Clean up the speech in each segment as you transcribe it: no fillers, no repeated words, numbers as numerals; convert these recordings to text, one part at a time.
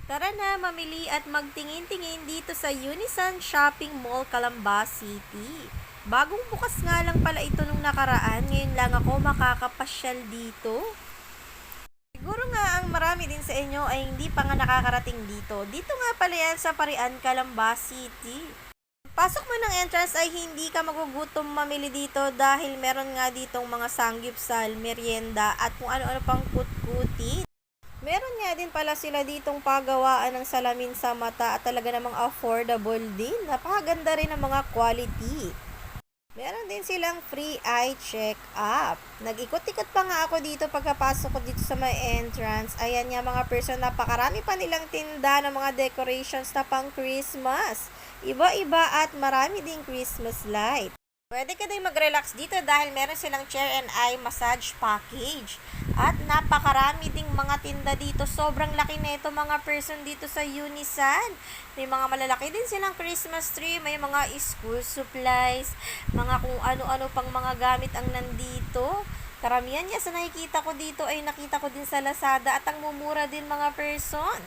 Tara na mamili at magtingin-tingin dito sa Unisan Shopping Mall, Calamba City. Bagong bukas nga lang pala ito nung nakaraan, ngayon lang ako makakapasyal dito. Siguro nga ang marami din sa inyo ay hindi pa nga nakakarating dito. Dito nga pala yan sa Parian, Calamba City. Pasok mo ng entrance ay hindi ka magugutom mamili dito dahil meron nga ditong mga sanggipsal, merienda at kung ano-ano pang kutkuti. Meron nga din pala sila ditong pagawaan ng salamin sa mata at talaga namang affordable din. Napakaganda rin ang mga quality. Meron din silang free eye check-up. Nag-ikot-ikot pa nga ako dito pagkapasok ko dito sa may entrance. Ayan nga mga person, napakarami pa nilang tinda ng mga decorations na pang Christmas. Iba-iba at marami ding Christmas light. Pwede ka din mag-relax dito dahil meron silang chair and eye massage package. At napakarami ding mga tinda dito. Sobrang laki nito mga person dito sa Unisan. May mga malalaki din silang Christmas tree. May mga school supplies. Mga kung ano-ano pang mga gamit ang nandito. Karamihan niya sa nakikita ko dito ay nakita ko din sa Lazada at ang mumura din mga person.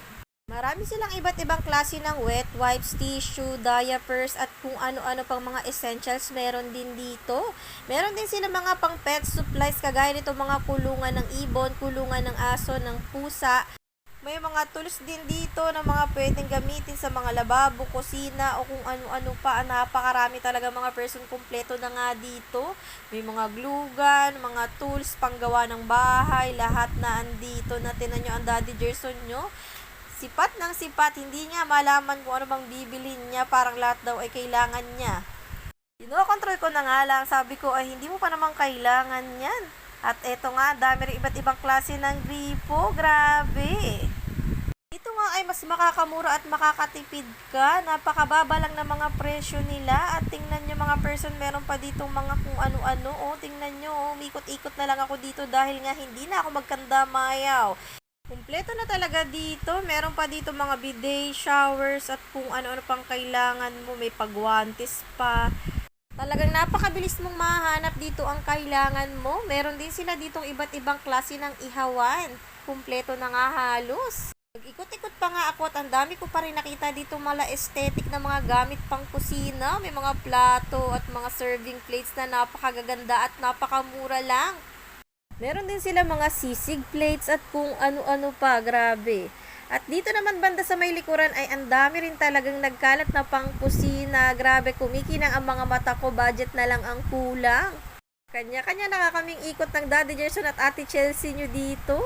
Marami silang iba't ibang klase ng wet wipes, tissue, diapers, at kung ano-ano pang mga essentials meron din dito. Meron din sila mga pang pet supplies kagaya nito mga kulungan ng ibon, kulungan ng aso, ng pusa. May mga tools din dito na mga pwedeng gamitin sa mga lababo, kusina o kung ano-ano pa. Napakarami talaga mga person, kompleto na nga dito. May mga glue gun, mga tools panggawa ng bahay, lahat na andito na. Tinan nyo ang Daddy Gerson nyo. Sipat ng sipat, hindi niya malaman kung ano bang bibilhin niya, parang lahat daw ay kailangan niya. Kontrol ko na nga lang, sabi ko ay hindi mo pa naman kailangan yan. At eto nga, dami rin iba't ibang klase ng gripo, grabe. Ito nga ay mas makakamura at makakatipid ka, napakababa lang ng mga presyo nila. At tingnan nyo mga person, meron pa ditong mga kung ano-ano, tingnan nyo, umikot-ikot na lang ako dito dahil nga hindi na ako magkandamayaw. Kumpleto na talaga dito. Meron pa dito mga bidet, showers, at kung ano-ano pang kailangan mo. May pagwantis pa. Talagang napakabilis mong mahanap dito ang kailangan mo. Meron din sila ditong iba't ibang klase ng ihawan. Kumpleto na nga halos. Nag-ikot-ikot pa nga ako at ang dami ko pa rin nakita dito mala aesthetic na mga gamit pang kusina. May mga plato at mga serving plates na napakagaganda at napakamura lang. Meron din sila mga sisig plates at kung ano-ano pa, grabe. At dito naman banda sa may likuran ay ang dami rin talagang nagkalat na pang kusina. Grabe, kumikinang ang mga mata ko, budget na lang ang kulang. Kanya-kanya na kaming ikot ng Daddy Gerson at Ate Chelsea nyo dito.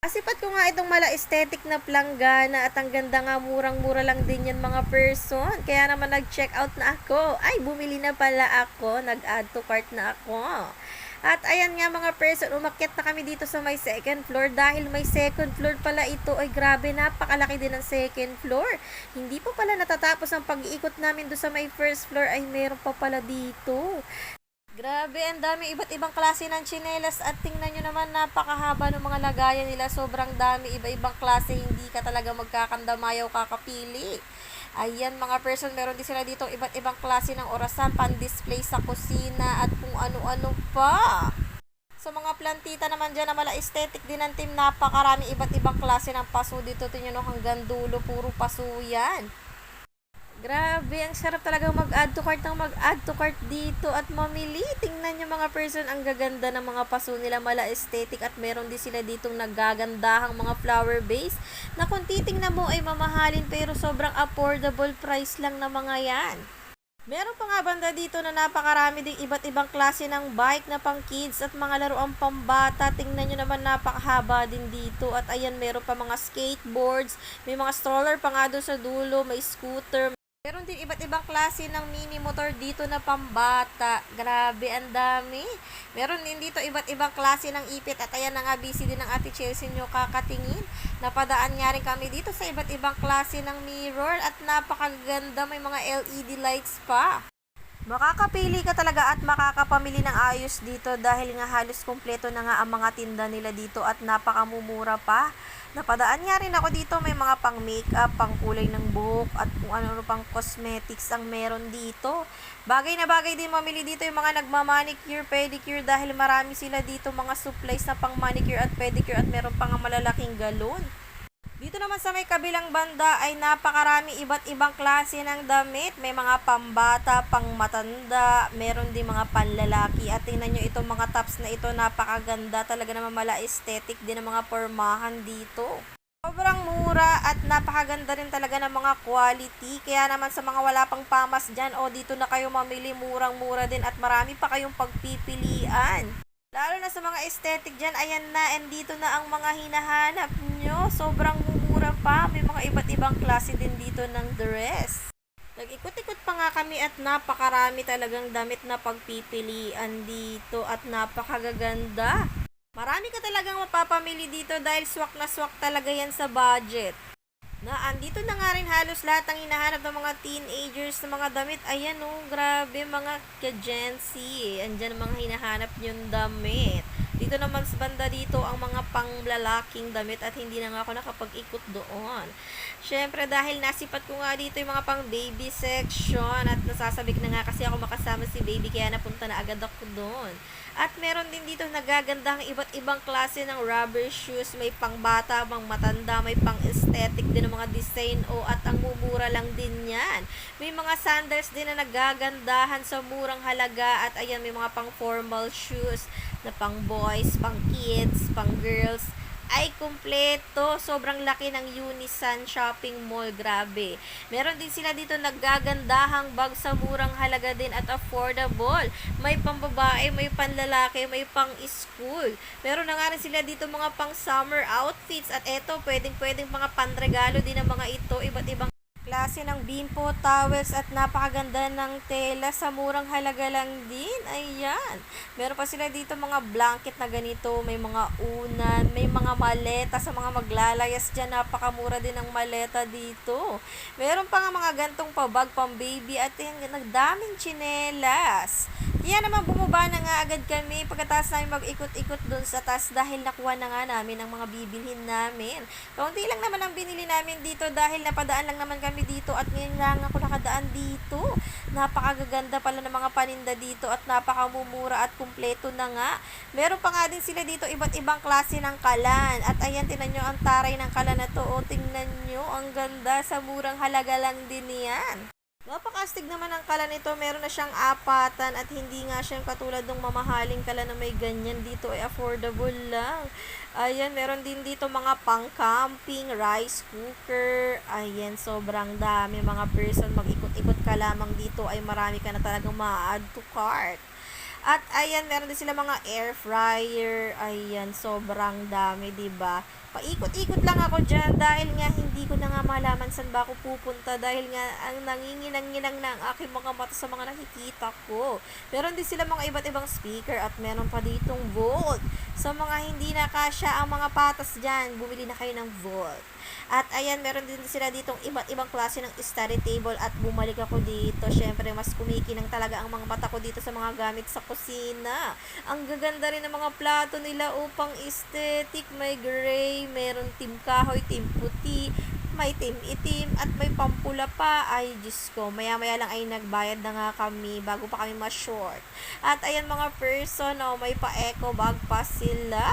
Asipat ko nga itong mala aesthetic na planggana at ang ganda nga, murang-mura lang din yan mga person. Kaya naman nag-check out na ako. Ay, bumili na pala ako. Nag-add to cart na ako. At ayan nga mga person, umakyat na kami dito sa may second floor dahil may second floor pala ito. Ay grabe, napakalaki din ang second floor. Hindi pa pala natatapos ang pag-iikot namin doon sa may first floor ay meron pa pala dito. Grabe, ang dami iba't ibang klase ng tsinelas at tingnan nyo naman napakahaba ng mga lagayan nila. Sobrang dami, iba-ibang klase, hindi ka talaga magkakandamayaw kakapili. Ayan mga person, meron din sila dito iba't ibang klase ng orasan, pan-display sa kusina at kung ano-ano pa. Sa mga plantita naman dyan na mala aesthetic din ang team, napakarami iba't ibang klase ng paso dito. Tingnan nyo hanggang dulo, puro paso yan. Grabe, ang sarap talaga mag-add to cart ng mag-add to cart dito at mamili. Tingnan nyo mga person, ang gaganda ng mga paso nila, mala aesthetic at meron din sila ditong naggagandahang mga flower base na kung titingnan mo ay mamahalin pero sobrang affordable price lang na mga yan. Meron pa nga banda dito na napakarami ding iba't ibang klase ng bike na pang kids at mga laruang pambata. Tingnan nyo naman napakahaba din dito. At ayan, meron pa mga skateboards, may mga stroller pa nga doon sa dulo, may scooter. Meron din iba't ibang klase ng mini motor dito na pambata. Grabe, ang dami. Meron din dito iba't ibang klase ng ipit. At ayan na nga, busy din ng Ate Chelsea nyo kakatingin. Napadaan nga rin kami dito sa iba't ibang klase ng mirror. At napakaganda, may mga LED lights pa. Makakapili ka talaga at makakapamili ng ayos dito dahil nga halos kumpleto na nga ang mga tinda nila dito at napakamumura pa. Napadaan nga rin ako dito, may mga pang makeup, pang kulay ng buhok at kung ano pang cosmetics ang meron dito. Bagay na bagay din mamili dito yung mga nagmamanicure, pedicure dahil marami sila dito mga supplies na pang manicure at pedicure at meron pang malalaking galon. Dito Dito naman sa may kabilang banda ay napakarami iba't ibang klase ng damit. May mga pambata, pangmatanda, meron din mga panlalaki. At tingnan nyo itong mga tops na ito, napakaganda. Talaga naman mala aesthetic din ng mga pormahan dito. Sobrang mura at napakaganda rin talaga ng mga quality. Kaya naman sa mga wala pang pamas dyan, o dito na kayo mamili, murang-mura din at marami pa kayong pagpipilian. Lalo na sa mga aesthetic dyan, ayan na, and dito na ang mga hinahanap nyo. Sobrang mumura pa. May mga iba't ibang klase din dito ng dress. Nag-ikot-ikot pa nga kami at napakarami talagang damit na pagpipilian dito at napakagaganda. Marami ka talagang mapapamili dito dahil swak na swak talaga yan sa budget. Andito na nga rin halos lahat ang hinahanap ng mga teenagers na mga damit. Ayan grabe mga ka-Gen Z. Andyan ang mga hinahanap yung damit. Dito naman sa banda dito ang mga panglalaking damit at hindi na nga ako nakapag-ikot doon. Syempre dahil nasipat ko nga dito yung mga pang baby section at nasasabik na nga kasi ako makasama si baby kaya napunta na agad ako doon. At meron din dito nagagandang iba't ibang klase ng rubber shoes. May pang bata, pang matanda, may pang aesthetic din ng mga design at ang mumura lang din yan. May mga sandals din na nagagandahan sa murang halaga at ayan may mga pang formal shoes na pang boys, pang kids, pang girls. Ay kumpleto. Sobrang laki ng Unisan Shopping Mall. Grabe. Meron din sila dito naggagandahang bag sa murang halaga din at affordable. May pambabae, may panlalaki, may pang school. Meron na nga rin sila dito mga pang summer outfits. At eto, pwedeng mga panregalo din ng mga ito. Iba't ibang klase ng bimpo, towels at napakaganda ng tela sa murang halaga lang din. Ayan. Meron pa sila dito mga blanket na ganito, may mga unan, may mga maleta sa mga maglalayas dyan. Napakamura din ng maleta dito. Meron pa nga mga gantong pabag, pang baby at yung nagdaming tsinelas. Kaya naman bumaba na nga agad kami pagkatapos namin mag-ikot-ikot dun sa taas dahil nakuha na nga namin ang mga bibilhin namin. Kaunti lang naman ang binili namin dito dahil napadaan lang naman kami dito at ngayon lang ako nakadaan dito. Napakagaganda pala ng mga paninda dito at napakamumura at kumpleto na nga. Meron pa nga din sila dito iba't ibang klase ng kalan. At ayan, tingnan nyo ang taray ng kalan na to. Tingnan nyo, ang ganda sa murang halaga lang din yan. Napakastig naman ang kalan nito. Meron na siyang apatan at hindi nga siya katulad ng mamahaling kalan na may ganyan. Dito ay affordable lang. Ayan, meron din dito mga pang-camping, rice cooker. Ayan, sobrang dami. Mga person, mag-ikot-ikot ka lamang dito ay marami ka na talagang ma-add to cart. At ayan, meron din sila mga air fryer. Ayan, sobrang dami, 'di ba? Paikot-ikot lang ako diyan dahil nga hindi ko na nga malaman saan ba ako pupunta dahil nga ang nanginginang-nginang na ang aking mga mata sa mga nakikita ko. Meron din sila mga iba't ibang speaker at meron pa ditong Volt. Sa mga hindi na kasya ang mga patas diyan, bumili na kayo ng Volt. At ayan, meron din sila ditong iba't ibang klase ng study table at bumalik ako dito. Syempre, mas kumikinang talaga ang mga mata ko dito sa mga gamit sa kusina. Ang gaganda rin ng mga plato nila upang aesthetic. May gray, meron team kahoy, team puti, may team itim, at may pampula pa. Ay, Diyos ko, maya-maya lang ay nagbayad na nga kami bago pa kami ma-short. At ayan mga person, may pa-eco bag pa sila.